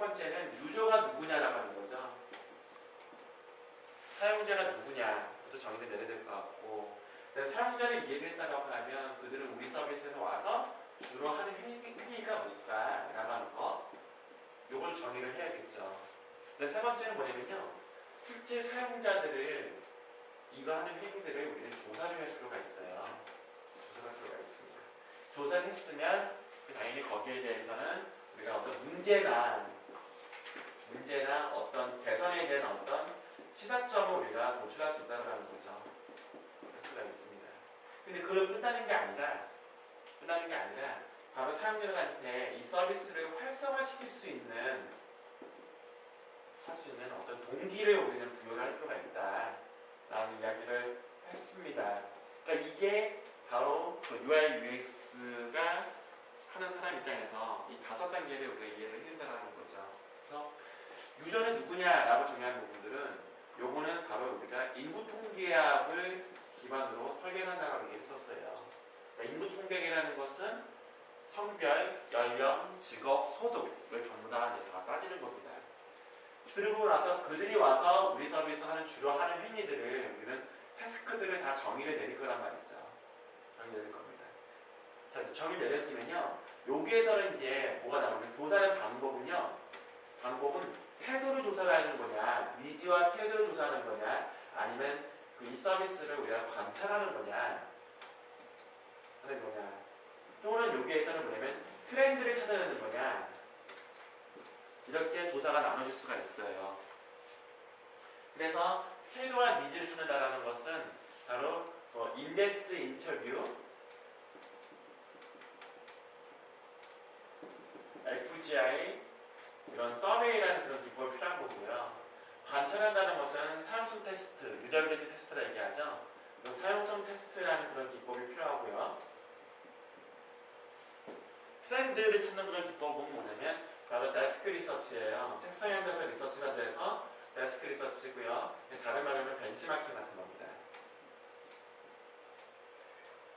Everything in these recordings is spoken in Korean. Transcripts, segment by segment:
번째는 유저가 누구냐라고 하는 거죠. 사용자가 누구냐부터 정의를 내려야 될 것 같고, 사용자를 이해를 했다고 하면 그들은 우리 서비스에서 와서 주로 하는 행위가 뭘까라고 하는 거, 요걸 정의를 해야겠죠. 세 번째는 뭐냐면요, 실제 사용자들을 이거 하는 행위들을 우리는 조사를 할 필요가 있어요. 조사할 필요가 있습니다. 조사를 했으면 당연히 거기에 대해서는 우리가 어떤 문제나 어떤 개선에 대한 어떤 시사점을 우리가 도출할 수 있다는 거죠. 할 수가 있습니다. 근데 그걸 끝나는 게 아니라 바로 사용자들한테 이 서비스를 활성화시킬 수 있는 어떤 동기를 우리는 부여를 할 필요가 있다라는 이야기를 했습니다. 그러니까 이게 바로 그 UI UX가 하는 사람 입장에서 이 5단계를 우리가 이해를 해야 된다는 거죠. 그래서 유저는 누구냐라고 정의한 부분들은 요거는 바로 우리가 인구 통계학을 기반으로 설계한다라고 얘기했었어요. 그러니까 인구 통계학이라는 것은 성별, 연령, 직업, 소득을 전부 다 따지는 겁니다. 그리고 나서 그들이 와서 우리 서비스 하는 주로 하는 행위들을 우리는 태스크들을 다 정의를 내릴 거란 말이죠. 정의 내릴 겁니다. 자, 정의 내렸으면요, 여기에서는 이제 뭐가 나오냐면 조사하는 방법은 태도를 조사를 하는 거냐, 니즈와 태도를 조사하는 거냐, 아니면 이 서비스를 우리가 관찰하는 거냐, 또는 여기에서는 뭐냐면 트렌드를 찾아내는 거냐, 이렇게 조사가 나눠질 수가 있어요. 그래서 태도와 니즈를 찾는다라는 것은 바로 인덱스 인터뷰, FGI, 이런 서베이라는 그런 기법이 필요한 거고요. 관찰한다는 것은 사용성 테스트, 유저빌리티 테스트라 얘기하죠. 사용성 테스트라는 그런 기법이 필요하고요. 트렌드를 찾는 그런 기법은 뭐냐면 바로 데스크 리서치예요. 책상에 앉아서 리서치라고 해서 데스크 리서치고요. 다른 말로는 벤치마킹 같은 겁니다.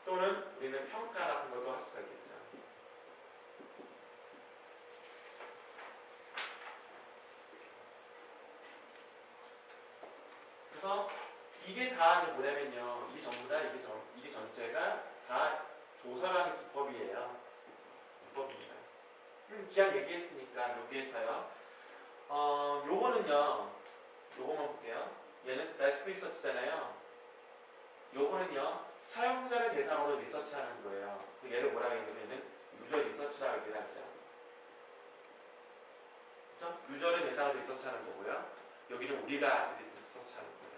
또는 우리는 평가 같은 것도 할 수가 있겠죠. 그래서 이게 다 뭐냐면요, 이게 전부 다 이게 전체가 다 조사라는 기법이에요. 기법입니다. 기왕 얘기했으니까 여기에서요. 요거만 볼게요. 얘는 데스크 리서치잖아요. 요거는요, 사용자를 대상으로 리서치하는 거예요. 얘를 뭐라고 얘기하면 유저 리서치라고 얘기를 하죠. 그렇죠? 유저를 대상으로 리서치하는 거고요. 여기는 우리가 리서치하는 거예요.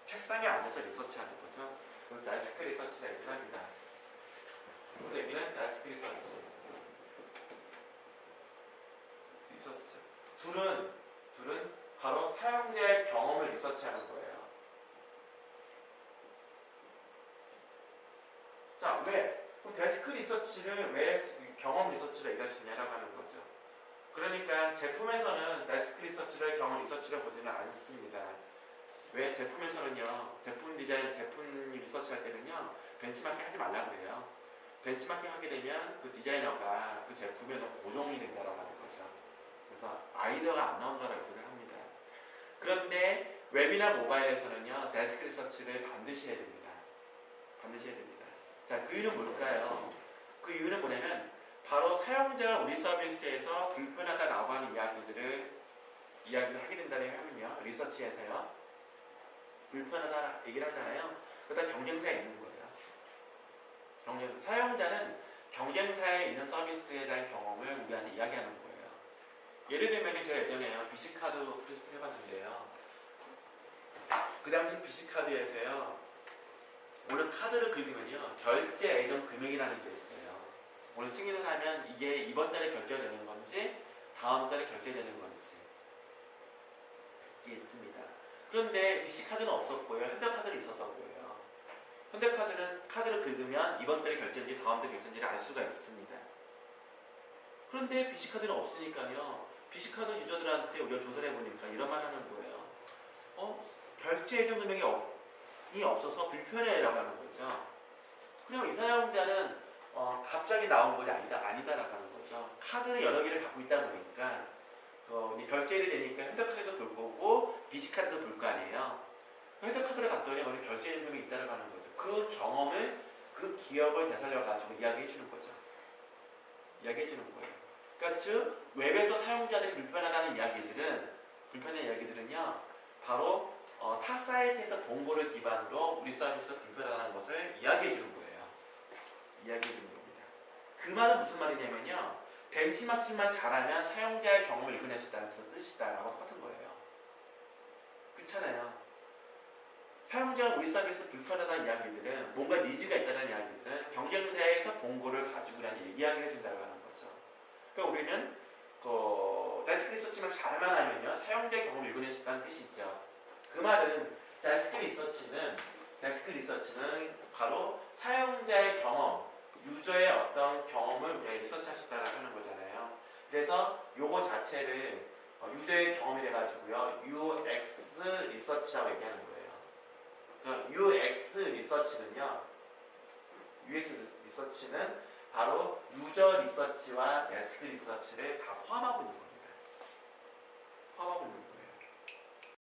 책상에 앉아서 리서치하는 거죠. 그래서 데스크 리서치라 얘기를 합니다. 그래서 여기는 데스크 리서치. 둘은 바로 사용자의 경험을 리서치하는 거예요. 자, 왜? 그럼 데스크 리서치를 왜 경험 리서치로 얘기할 수 있냐라고 하는 거죠. 그러니까 제품에서는 데스크 리서치를 경험 리서치로 보지는 않습니다. 왜? 제품에서는요, 제품 디자인, 제품 리서치 할 때는요, 벤치마킹 하지 말라고 그래요. 벤치마킹 하게 되면 그 디자이너가 그 제품에 너무 고정이 된다라고 하는 거죠. 그래서 아이디어가 안 나온다라고 얘기를 합니다. 그런데 웹이나 모바일에서는요, 데스크 리서치를 반드시 해야 됩니다. 반드시 해야 됩니다. 자, 그 이유는 뭘까요? 그 이유는 뭐냐면 바로 사용자가 우리 서비스에서 불편하다라고 하는 이야기를 하게 된다는 하면요, 리서치에서요, 불편하다 얘기를 하잖아요. 그러다 경쟁사에 있는 거예요. 사용자는 경쟁사에 있는 서비스에 대한 경험을 우리한테 이야기하는 거예요. 예를 들면 제가 예전에 BC카드 프로젝트 해봤는데요. 그 당시 BC카드에서요, 오늘 카드를 긁으면요, 결제 예정 금액이라는 게 있어요. 오늘 승인을 하면 이게 이번 달에 결제되는 건지 다음 달에 결제되는 건지 이게 있습니다. 그런데 BC카드는 없었고요, 현대카드는 있었던 거예요. 현대카드는 카드를 긁으면 이번 달에 결제인지 다음 달에 결제인지를 알 수가 있습니다. 그런데 BC카드는 없으니까요, BC카드 유저들한테 우리가 조사를 해보니까 이런 말 하는 거예요. 결제 예정 금액이 없어서 불편해라고 하는 거죠. 그리고 이 사용자는 갑자기 나온 것이 아니다라고 하는 거죠. 카드를 여러 개를 갖고 있다 보니까 결제일이 되니까 현대카드도 볼 거고 BC카드도 볼 거 아니에요. 현대카드를 갔더니 우리 결제 임금이 있다라고 하는 거죠. 그 경험을 그 기억을 되살려 가지고 이야기해 주는 거죠. 이야기해 주는 거예요. 그러니까 즉 웹에서 사용자들이 불편하다는 불편한 이야기들은요 바로 타 사이트에서 본 거를 기반으로 우리 사이트에서 불편하다는 것을 이야기해 주는 거예요. 이야기해 주는 겁니다. 그 말은 무슨 말이냐면요 벤치마킹만 잘하면 사용자의 경험을 읽어낼 수 있다는 뜻이다라고 똑같은 거예요. 그렇잖아요. 사용자가 우리 사이트에서 불편하다는 이야기들은 뭔가 니즈가 있다는 이야기들은 경쟁사에서 본 거를 가지고 이야기를 해준다고 하는 거죠. 그러니까 우리는 데스크 리서치만 잘만 하면요 사용자의 경험을 읽어낼 수 있다는 뜻이 있죠. 그 말은 데스크 리서치는 바로 사용자의 경험, 유저의 어떤 경험을 우리가 리서치할 수 있다고 하는 거잖아요. 그래서 요거 자체를 유저의 경험이래 가지고요 UX 리서치라고 얘기하는 거예요. UX 리서치는요 바로 유저 리서치와 데스크 리서치를 다 포함하고 있는 겁니다. 포함하고 있는 거예요.